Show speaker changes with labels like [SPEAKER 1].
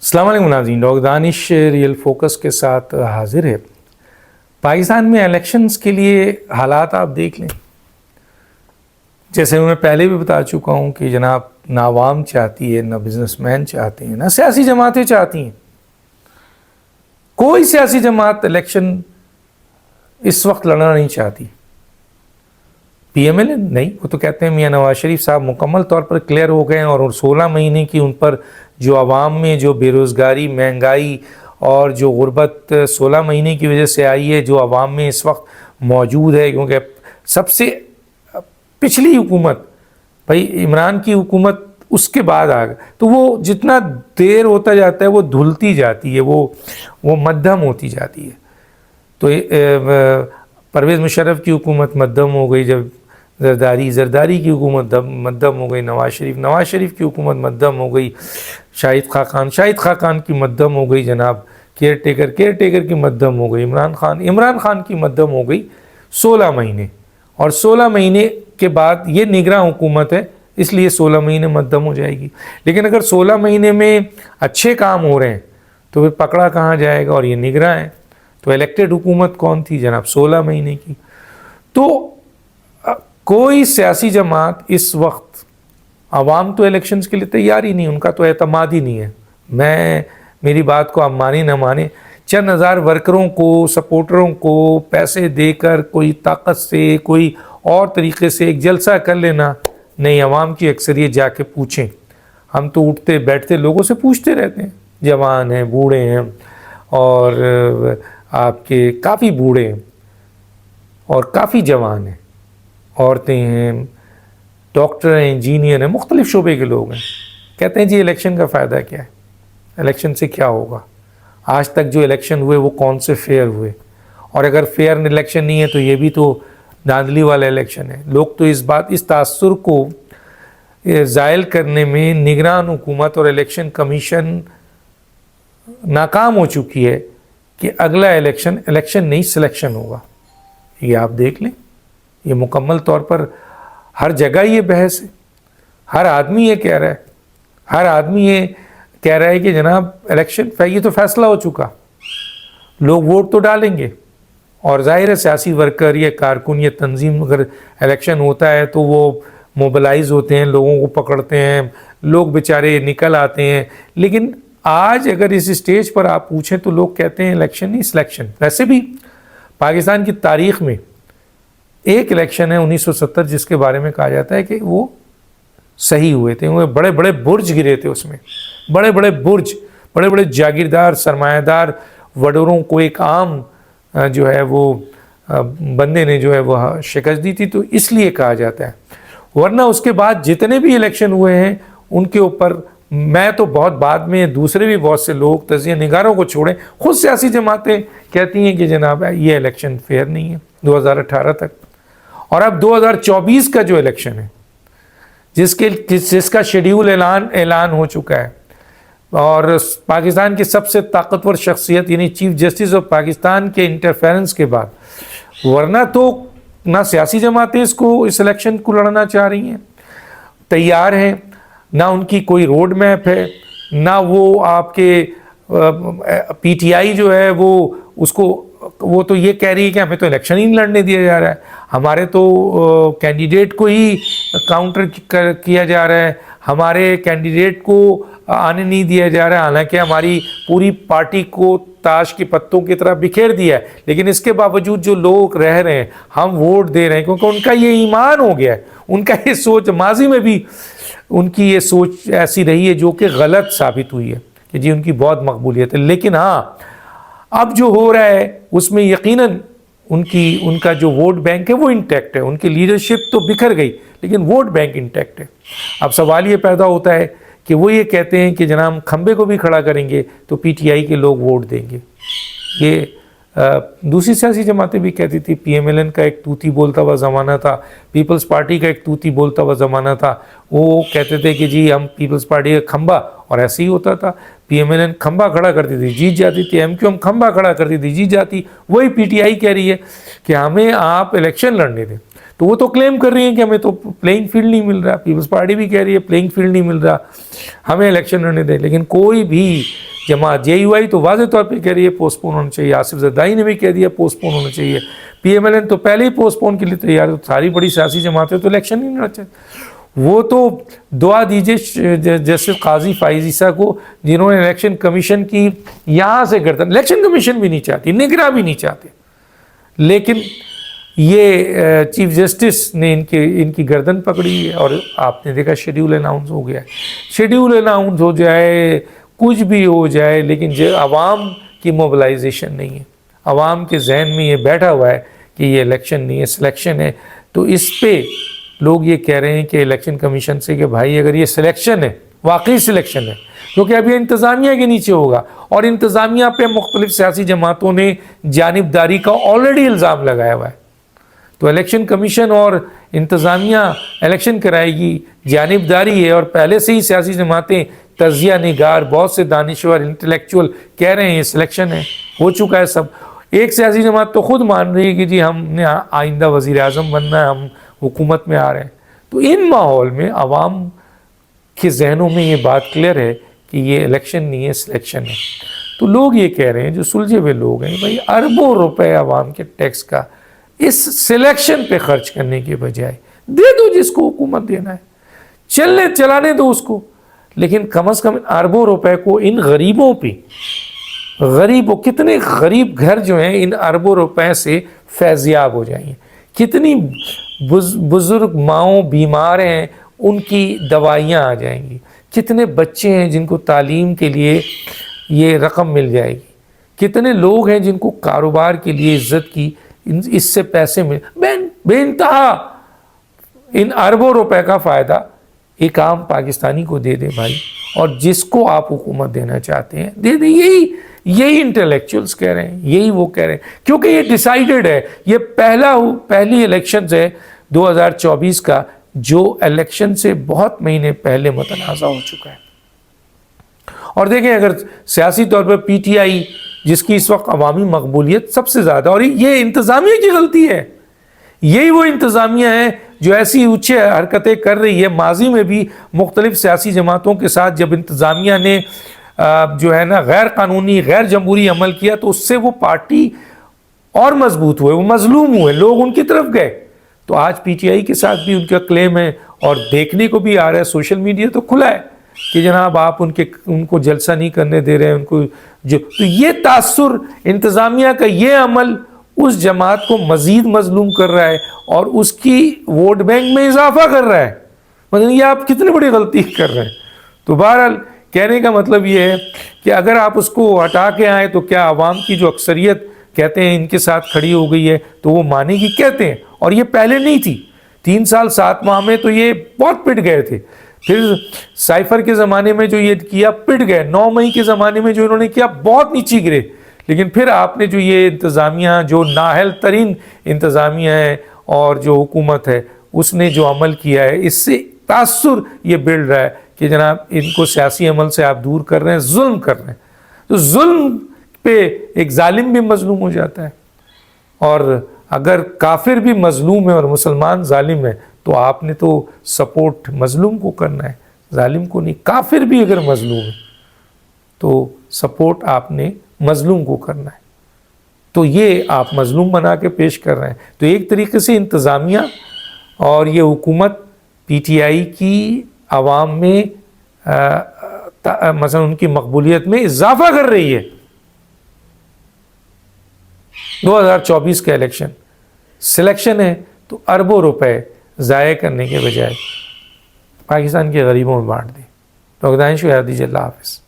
[SPEAKER 1] अस्सलाम वालेकुम नाज़रीन, डॉक्टर दानिश रियल फोकस के साथ हाजिर है। पाकिस्तान में इलेक्शंस के लिए हालात आप देख लें, जैसे मैं पहले भी बता चुका हूँ कि जनाब ना आवाम चाहती है, ना बिजनेसमैन चाहते हैं, ना सियासी जमातें चाहती हैं। कोई सियासी जमात इलेक्शन इस वक्त लड़ना नहीं चाहती। PMLN नहीं, वो तो कहते हैं मियाँ नवाज शरीफ साहब मुकम्मल तौर पर क्लियर हो गए हैं और 16 महीने की उन पर जो आवाम में जो बेरोज़गारी, महंगाई और जो गुर्बत 16 महीने की वजह से आई है, जो आवाम में इस वक्त मौजूद है, क्योंकि सबसे पिछली हुकूमत भाई इमरान की हुकूमत उसके बाद आ गया, तो वो जितना देर होता जाता है वो धुलती जाती है, वो मध्यम होती जाती है। तो परवेज़ मुशर्रफ की हुकूमत मध्यम हो गई, जब जरदारी की हुकूमत मध्यम हो गई, नवाज शरीफ की हुकूमत मध्यम हो गई, शाहिद खान की मध्यम हो गई, जनाब केयर टेकर की मध्यम हो गई, इमरान खान की मध्यम हो गई 16 महीने। और 16 महीने के बाद ये निगरां हुकूमत है, इसलिए 16 महीने मध्यम हो जाएगी। लेकिन अगर 16 महीने में अच्छे काम हो रहे हैं तो फिर पकड़ा कहाँ जाएगा, और ये निगरां है। तो इलेक्टेड हुकूमत कौन थी जनाब, 16 महीने की। तो कोई सियासी जमात इस वक्त, आवाम तो इलेक्शंस के लिए तैयार ही नहीं, उनका तो एतमाद ही नहीं है। मेरी बात को आप माने ना माने, चंद हज़ार वर्करों को, सपोर्टरों को पैसे देकर, कोई ताकत से, कोई और तरीके से एक जलसा कर लेना नहीं। आवाम की अक्सरियत जाके पूछें, हम तो उठते बैठते लोगों से पूछते रहते हैं, जवान हैं, बूढ़े हैं, और आपके काफ़ी बूढ़े हैं और काफ़ी जवान हैं, औरतें हैं, डॉक्टर हैं, इंजीनियर हैं, मुख्तलिफ शोबे के लोग हैं। कहते हैं जी इलेक्शन का फ़ायदा क्या है, इलेक्शन से क्या होगा, आज तक जो इलेक्शन हुए वो कौन से फेयर हुए, और अगर फेयर इलेक्शन नहीं है तो ये भी तो धांधली वाला इलेक्शन है। लोग तो इस तासुर को ज़ायल करने में निगरान हुकूमत और इलेक्शन कमीशन नाकाम हो चुकी है कि अगला इलेक्शन नहीं सिलेक्शन होगा। ये आप देख लें, ये मुकम्मल तौर पर हर जगह ये बहस है, हर आदमी ये कह रहा है कि जनाब इलेक्शन ये तो फैसला हो चुका, लोग वोट तो डालेंगे। और ज़ाहिर है सियासी वर्कर या कारकुन या तंजीम, अगर इलेक्शन होता है तो वो मोबिलाइज होते हैं, लोगों को पकड़ते हैं, लोग बेचारे निकल आते हैं। लेकिन आज अगर इस स्टेज पर आप पूछें तो लोग कहते हैं इलेक्शन नहीं सिलेक्शन। वैसे भी पाकिस्तान की तारीख़ में एक इलेक्शन है 1970 जिसके बारे में कहा जाता है कि वो सही हुए थे, वो बड़े बड़े बुर्ज गिरे थे उसमें, बड़े बड़े जागीरदार सरमायादार वडोरों को एक आम जो है वो बंदे ने जो है वो शिकस्त दी थी, तो इसलिए कहा जाता है। वरना उसके बाद जितने भी इलेक्शन हुए हैं उनके ऊपर मैं तो बहुत बाद में, दूसरे भी बहुत से लोग, तजिया निगारों को छोड़ें, खुद सियासी जमातें कहती हैं कि जनाब ये इलेक्शन फेयर नहीं है 2018 तक। और अब 2024 का जो इलेक्शन है जिसका शेड्यूल ऐलान हो चुका है, और पाकिस्तान की सबसे ताकतवर शख्सियत यानी चीफ जस्टिस ऑफ पाकिस्तान के इंटरफेरेंस के बाद, वरना तो ना सियासी जमातें इस इलेक्शन को लड़ना चाह रही हैं, तैयार हैं, ना उनकी कोई रोड मैप है, ना वो आपके PTI जो है वो तो ये कह रही है कि हमें तो इलेक्शन ही नहीं लड़ने दिया जा रहा है, हमारे तो कैंडिडेट को ही काउंटर किया जा रहा है, हमारे कैंडिडेट को आने नहीं दिया जा रहा है। हालांकि हमारी पूरी पार्टी को ताश के पत्तों की तरह बिखेर दिया है, लेकिन इसके बावजूद जो लोग रह रहे हैं, हम वोट दे रहे हैं क्योंकि उनका ये ईमान हो गया है, उनका ये सोच, माजी में भी उनकी ये सोच ऐसी रही है जो कि गलत साबित हुई है कि जी उनकी बहुत मकबूलियत है। लेकिन हाँ, अब जो हो रहा है उसमें यकीनन उनका जो वोट बैंक है वो इंटैक्ट है, उनकी लीडरशिप तो बिखर गई लेकिन वोट बैंक इंटैक्ट है। अब सवाल ये पैदा होता है कि वो ये कहते हैं कि जनाब खंबे को भी खड़ा करेंगे तो PTI के लोग वोट देंगे। ये दूसरी सियासी जमातें भी कहती थी, PMLN का एक तूती बोलता हुआ ज़माना था, पीपल्स पार्टी का एक तूती बोलता हुआ ज़माना था, वो कहते थे कि जी हम पीपल्स पार्टी का खंबा, और ऐसे ही होता था, PMLN खंबा खड़ा करती थी जीत जाती थी, MQM खंबा खड़ा करती थी जीत जाती। वही PTI कह रही है कि हमें आप इलेक्शन लड़ने दें, तो वो तो क्लेम कर रही हैं कि हमें तो प्लेइंग फील्ड नहीं मिल रहा, पीपल्स पार्टी भी कह रही है प्लेइंग फील्ड नहीं मिल रहा, हमें इलेक्शन लड़ने दें। लेकिन कोई भी جماعت JUI تو واضح طور پہ کہہ رہی ہے پوسٹ پون ہونا چاہیے، آصف زرداری نے بھی کہہ دیا پوسٹ پون ہونا چاہیے، PMLN تو پہلے ہی پوسٹ پون کے لیے تیار ہے، تو ساری بڑی سیاسی جماعتیں تو الیکشن ہی نہیں ہونا چاہیے۔ وہ تو دعا دیجیے جسٹس قاضی فائز عیسیٰ کو، جنہوں نے الیکشن کمیشن کی یہاں سے گردن، الیکشن کمیشن بھی نہیں چاہتی، نگراں بھی نہیں چاہتے، لیکن یہ چیف جسٹس نے ان کی گردن پکڑی ہے، اور آپ نے دیکھا شیڈیول اناؤنس ہو گیا ہے۔ شیڈیول اناؤنس ہو جائے، کچھ بھی ہو جائے، لیکن جو عوام کی موبلائزیشن نہیں ہے، عوام کے ذہن میں یہ بیٹھا ہوا ہے کہ یہ الیکشن نہیں ہے، سلیکشن ہے، تو اس پہ لوگ یہ کہہ رہے ہیں کہ الیکشن کمیشن سے کہ بھائی اگر یہ سلیکشن ہے، واقعی سلیکشن ہے، کیونکہ اب یہ انتظامیہ کے نیچے ہوگا، اور انتظامیہ پہ مختلف سیاسی جماعتوں نے جانبداری کا آلریڈی الزام لگایا ہوا ہے، تو الیکشن کمیشن اور انتظامیہ الیکشن کرائے گی، جانبداری ہے، اور پہلے سے ہی سیاسی جماعتیں، تجزیہ نگار، بہت سے دانشور انٹلیکچوئل کہہ رہے ہیں یہ سلیکشن ہے، ہو چکا ہے سب۔ ایک سیاسی جماعت تو خود مان رہی ہے کہ جی ہم نے آئندہ وزیر اعظم بننا ہے، ہم حکومت میں آ رہے ہیں۔ تو ان ماحول میں عوام کے ذہنوں میں یہ بات کلیئر ہے کہ یہ الیکشن نہیں ہے، سلیکشن ہے۔ تو لوگ یہ کہہ رہے ہیں، جو سلجھے ہوئے لوگ ہیں، بھائی اربوں روپے عوام کے ٹیکس کا اس سلیکشن پہ خرچ کرنے کے بجائے دے دو جس کو حکومت دینا ہے، چلانے دو اس کو، لیکن کم از کم اربوں روپے کو ان غریبوں پہ، کتنے غریب گھر جو ہیں ان اربوں روپے سے فیضیاب ہو جائیں گے، کتنی بزرگ ماؤں بیمار ہیں ان کی دوائیاں آ جائیں گی، کتنے بچے ہیں جن کو تعلیم کے لیے یہ رقم مل جائے گی، کتنے لوگ ہیں جن کو کاروبار کے لیے عزت کی اس سے پیسے مل، بے انتہا ان اربوں روپے کا فائدہ ایک عام پاکستانی کو دے دیں بھائی، اور جس کو آپ حکومت دینا چاہتے ہیں دے دیں۔ یہی انٹلیکچوئلس کہہ رہے ہیں، یہی وہ کہہ رہے ہیں، کیونکہ یہ ڈیسائیڈڈ ہے، یہ پہلی الیکشنز ہے 2024 کا، جو الیکشن سے بہت مہینے پہلے متنازع ہو چکا ہے۔ اور دیکھیں اگر سیاسی طور پر PTI جس کی اس وقت عوامی مقبولیت سب سے زیادہ، اور یہ انتظامیہ کی غلطی ہے، یہی وہ انتظامیہ ہے جو ایسی اونچے حرکتیں کر رہی ہے، ماضی میں بھی مختلف سیاسی جماعتوں کے ساتھ جب انتظامیہ نے جو ہے نا غیر قانونی، غیر جمہوری عمل کیا، تو اس سے وہ پارٹی اور مضبوط ہوئے، وہ مظلوم ہوئے، لوگ ان کی طرف گئے۔ تو آج PTI کے ساتھ بھی ان کا کلیم ہے، اور دیکھنے کو بھی آ رہا ہے، سوشل میڈیا تو کھلا ہے کہ جناب آپ ان کو جلسہ نہیں کرنے دے رہے ہیں، ان کو تو یہ تاثر انتظامیہ کا یہ عمل اس جماعت کو مزید مظلوم کر رہا ہے، اور اس کی ووٹ بینک میں اضافہ کر رہا ہے، مطلب یہ آپ کتنی بڑی غلطی کر رہے ہیں۔ تو بہرحال کہنے کا مطلب یہ ہے کہ اگر آپ اس کو ہٹا کے آئیں تو کیا عوام کی جو اکثریت کہتے ہیں ان کے ساتھ کھڑی ہو گئی ہے تو وہ مانے گی؟ کہتے ہیں، اور یہ پہلے نہیں تھی، 3 سال 7 ماہ میں تو یہ بہت پٹ گئے تھے، پھر سائفر کے زمانے میں جو یہ کیا پٹ گئے، 9 مئی کے زمانے میں جو انہوں نے کیا بہت نیچے گرے، لیکن پھر آپ نے جو یہ انتظامیہ، جو نااہل ترین انتظامیہ ہے اور جو حکومت ہے، اس نے جو عمل کیا ہے، اس سے تاثر یہ بڑھ رہا ہے کہ جناب ان کو سیاسی عمل سے آپ دور کر رہے ہیں، ظلم کر رہے ہیں۔ تو ظلم پہ ایک ظالم بھی مظلوم ہو جاتا ہے، اور اگر کافر بھی مظلوم ہے اور مسلمان ظالم ہے تو آپ نے تو سپورٹ مظلوم کو کرنا ہے، ظالم کو نہیں۔ کافر بھی اگر مظلوم ہے تو سپورٹ آپ نے مظلوم کو کرنا ہے، تو یہ آپ مظلوم بنا کے پیش کر رہے ہیں۔ تو ایک طریقے سے انتظامیہ اور یہ حکومت PTI کی عوام میں مثلا ان کی مقبولیت میں اضافہ کر رہی ہے۔ 2024 کا الیکشن سلیکشن ہے تو اربوں روپے ضائع کرنے کے بجائے پاکستان کے غریبوں میں بانٹ دیں۔ ڈاکٹر دانش اللہ حافظ۔